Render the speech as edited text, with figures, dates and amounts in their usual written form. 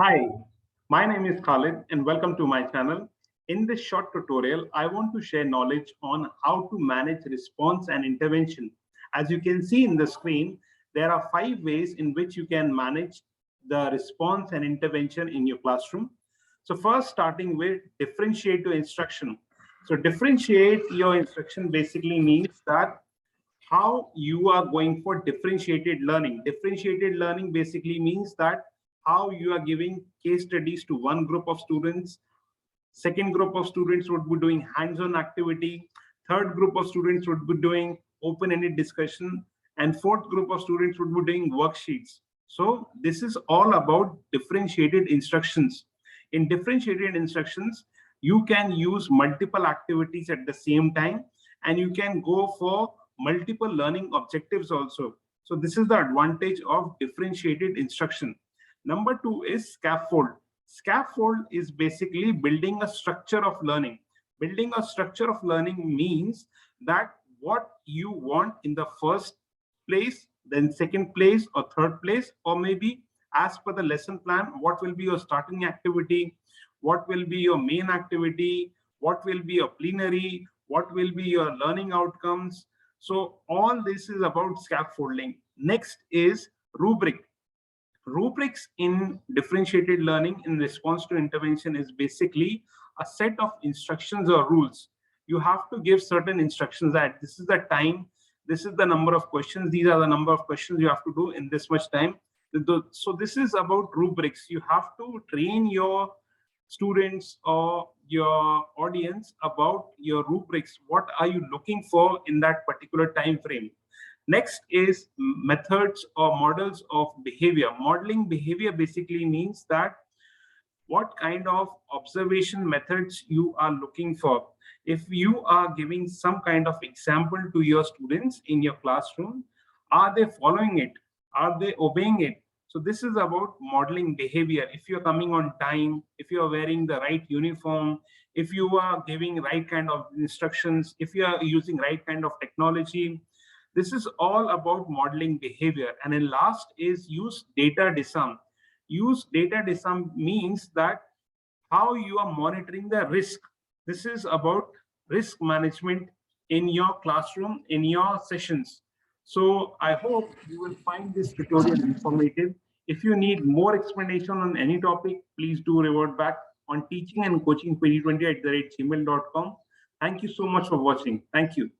Hi, my name is Khalid and welcome to my channel. In this short tutorial, I want to share knowledge on how to manage response and intervention. As you can see in the screen, there are 5 ways in which you can manage the response and intervention in your classroom. So first, starting with differentiate your instruction. So differentiate your instruction basically means that how you are going for differentiated learning. Differentiated learning basically means that how you are giving case studies to one group of students, second group of students would be doing hands-on activity, third group of students would be doing open-ended discussion, and fourth group of students would be doing worksheets. So this is all about differentiated instructions. In differentiated instructions, you can use multiple activities at the same time, and you can go for multiple learning objectives also. So this is the advantage of differentiated instruction. Number 2 is scaffold. Scaffold is basically building a structure of learning. Building a structure of learning means that what you want in the first place, then second place or third place, or maybe as per the lesson plan, what will be your starting activity, what will be your main activity, what will be your plenary, what will be your learning outcomes. So all this is about scaffolding. Next is rubric. Rubrics in differentiated learning in response to intervention is basically a set of instructions or rules. You have to give certain instructions that this is the time, this is the number of questions, these are the number of questions you have to do in this much time. So this is about rubrics. You have to train your students or your audience about your rubrics. What are you looking for in that particular time frame? Next is methods or models of behavior. Modeling behavior basically means that what kind of observation methods you are looking for. If you are giving some kind of example to your students in your classroom, are they following it? Are they obeying it? So this is about modeling behavior. If you're coming on time, if you're wearing the right uniform, if you are giving right kind of instructions, if you are using right kind of technology, this is all about modeling behavior. And then last is use data disarm. Use data disarm means that how you are monitoring the risk. This is about risk management in your classroom, in your sessions. So I hope you will find this tutorial informative. If you need more explanation on any topic, please do revert back on teachingandcoaching2020@gmail.com. Thank you so much for watching. Thank you.